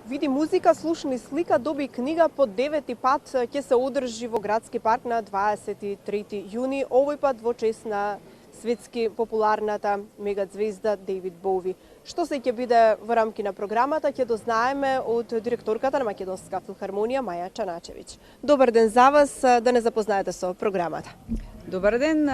Види музика, слушни слика, доби книга по 9-ти пат ќе се одржи во Градски парк на 23 јуни, овој пат во чест на светски популарната мегазвезда Дејвид Боуи. Што се ќе биде во рамки на програмата, ќе дознаеме од директорката на Македонска филхармонија Маја Чаначевиќ. Добар ден за вас, да не запознаете со програмата. Добар ден,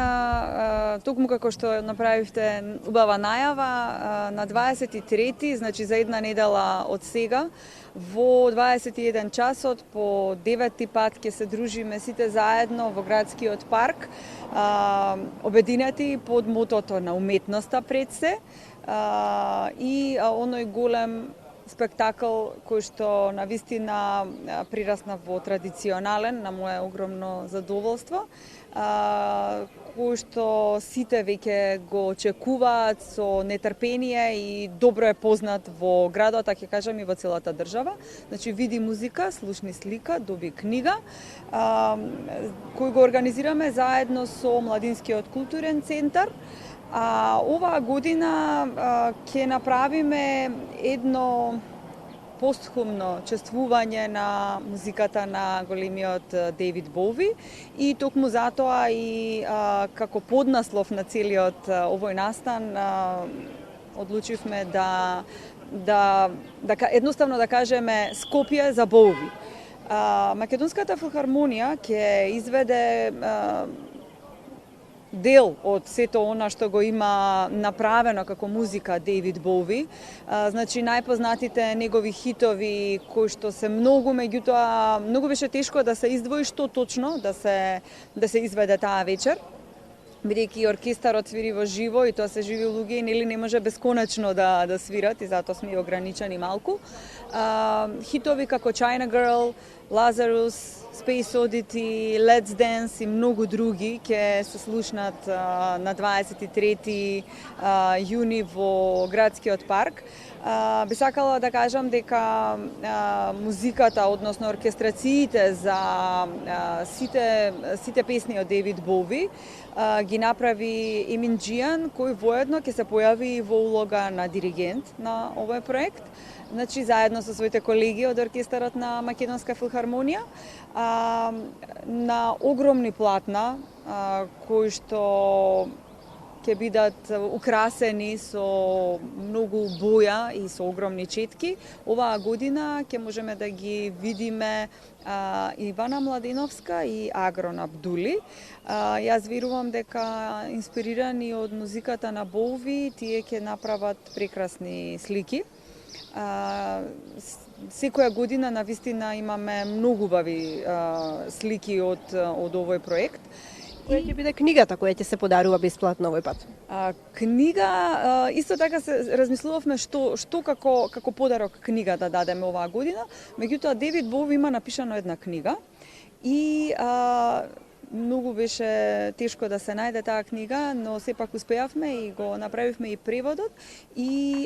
токму како што направивте убава најава, на 23-ти, значи за една недела од сега, во 21 часот по 9-ти пат ќе се дружиме сите заедно во Градскиот парк, обединети под мотото на уметноста пред се и оној голем спектакл кој што навистина прирасна во традиционален, на мое огромно задоволство, кој што сите веќе го очекуваат со нетрпение и добро е познат во градот, а ќе кажам и во целата држава. Значи види музика, слушни слика, доби книга, кој го организираме заедно со Младинскиот културен центар. Оваа година ќе направиме едно постхумно чествување на музиката на големиот Дејвид Боуи и токму затоа и како поднаслов на целиот овој настан одлучивме да едноставно да кажеме Скопје за Боуи. Македонската филхармонија ќе изведе дел од сето она што го има направено како музика Дејвид Боуи. Значи најпознатите негови хитови кои што се многу, меѓутоа многу беше тешко да се издвои што точно да се изведе таа вечер. Бидејќи оркестарот свири во живо и тоа се живи луѓе и нели не може бесконечно да свират и затоа сме ограничени малку. Хитови како China Girl, Lazarus, Space Oddity, Let's Dance и многу други ќе се слушнат на 23 јуни во Градскиот парк. Би сакала да кажам дека музиката, односно оркестрациите за сите песни од Дејвид Боуи ги направи Емин Џијан, кој воедно ќе се појави во улога на диригент на овој проект. Значи, заедно со своите колеги од оркестарот на Македонска филхармонија, на огромни платна, кои што ќе бидат украсени со многу боја и со огромни четки. Оваа година ќе можеме да ги видиме Ивана Младеновска и Агрон Абдули. Јас верувам дека инспирирани од музиката на Боуи, тие ќе направат прекрасни слики. Секоја година навистина имаме многу убави слики од овој проект. Која ќе биде книгата која ќе се подарува бесплатно овој пат? Книга, исто така се размислувавме што како подарок книга да дадеме оваа година, меѓутоа Дејвид Боуи има напишано една книга и многу беше тешко да се најде таа книга, но сепак успеавме и го направивме и преводот и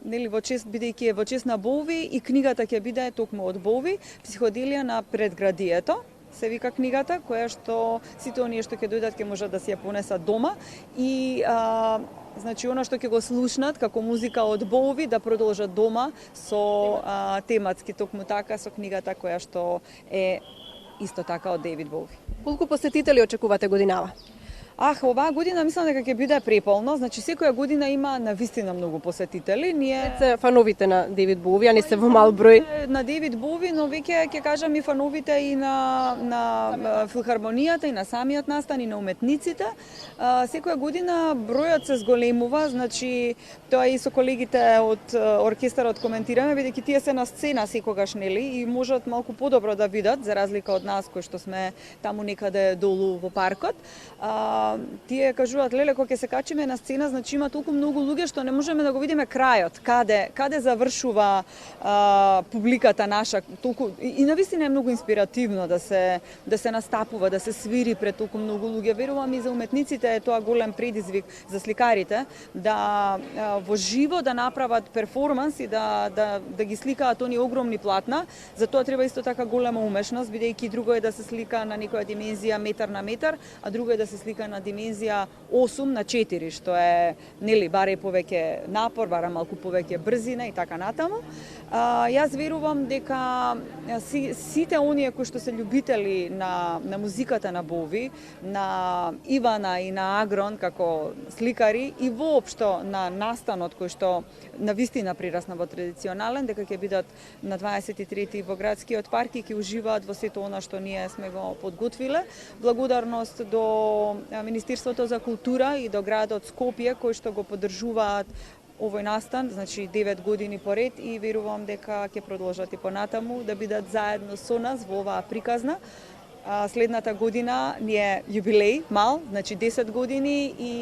нели во чест, бидејќи е во чест на Боуи и книгата ќе биде токму од Боуи, Психоделија на предградието се вика книгата, која што сите оние што ќе дојдат ќе можат да си ја понесат дома и значи она што ќе го слушнат како музика од Боуи да продолжат дома со тематски токму така со книгата која што е исто така од Дејвид Боуи. Колку посетители очекувате годинава? Оваа година мислам дека ќе биде преполно, значи секоја година има навистина многу посетители. Ние се фановите на Дејвид Боуи, а не се во мал број. На Дејвид Боуи, но веќе ќе кажам и фановите и на филхармонијата и на самиот настан и на уметниците. Секоја година бројот се зголемува, значи тоа и со колегите од оркестарот коментираме, бидејќи тие се на сцена секогаш нели и можат малку подобро да видат за разлика од нас кои што сме таму некаде долу во паркот. Тие кажуваат, леле, кога ќе се качиме на сцена, значи има толку многу луѓе што не можеме да го видиме крајот, каде завршува публиката наша, толку и навистина е многу инспиративно да се настапува, да се свири пред толку многу луѓе. Верувам и за уметниците е тоа голем предизвик за сликарите да во живо да направат перформанс и да ги сликаат оние огромни платна. За тоа треба исто така голема умешност, бидејќи друго е да се слика на некоја димензија метар на метар, а друго е да се слика на димензија 8 на 4, што е нели баре повеќе напор, бара малку повеќе брзина и така натаму. Јас верувам дека сите оние кои што се љубители на музиката на Бови, на Ивана и на Агрон како сликари и воопшто на настанот кој што навистина прирасна во традиционален, дека ќе бидат на 23 во градскиот парк и ќе уживаат во сето она што ние сме го подготвиле. Благодарност до Министерството за култура и до градот Скопје кои што го поддржуваат овој настан, значи 9 години поред и верувам дека ќе продолжат и понатаму да бидат заедно со нас во оваа приказна. Следната година ни е јубилеј мал, значи 10 години и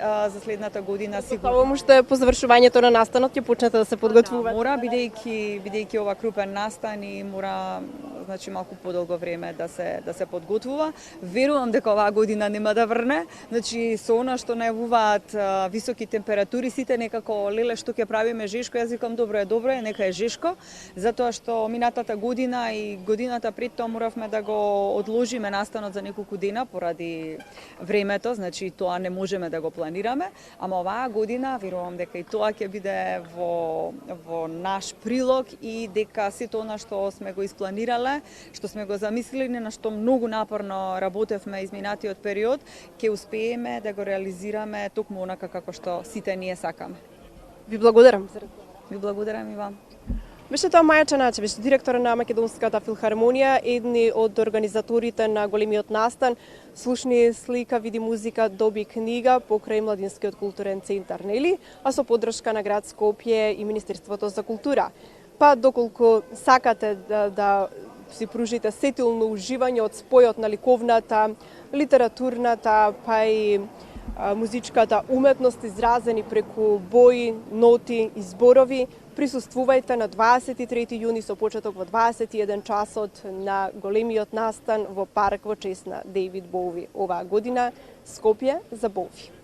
за следната година сигурно. Тоа уште по завршувањето на настанот ќе почнете да се подготвувате. Мора бидејќи ова крупен настан и мора значи малку подолго време да се подготвува. Верувам дека оваа година нема да врне, значи со она што најавуваат високи температури сите некако леле што ќе правиме жешко, јас викам добро е, нека е жешко, затоа што минатата година и годината пред тоа моравме да го одложиме настанот за неколку дена поради времето, значи тоа не можеме да го планираме, ама оваа година верувам дека и тоа ќе биде во наш прилог и дека сето она што сме го испланирале, што сме го замислили, на што многу напорно работевме изминатиот период, ќе успееме да го реализираме токму онака како што сите ние сакаме. Ви благодарам за разговорот. Ви благодарам и вам. Беше тоа Маја Чаначевич, директор на Македонската филхармонија, едни од организаторите на големиот настан. Слушни слика, види музика, доби книга покрај Младинскиот културен центар, нели? А со поддршка на град Скопје и Министерството за култура. Па доколку сакате да си пружите сетилно уживање од спојот на ликовната, литературната, па и музичката уметност изразени преку бои, ноти и зборови, присуствувајте на 23 јуни со почеток во 21 часот на големиот настан во парк во чест на Дејвид Боуи. Оваа година Скопје за Боуи.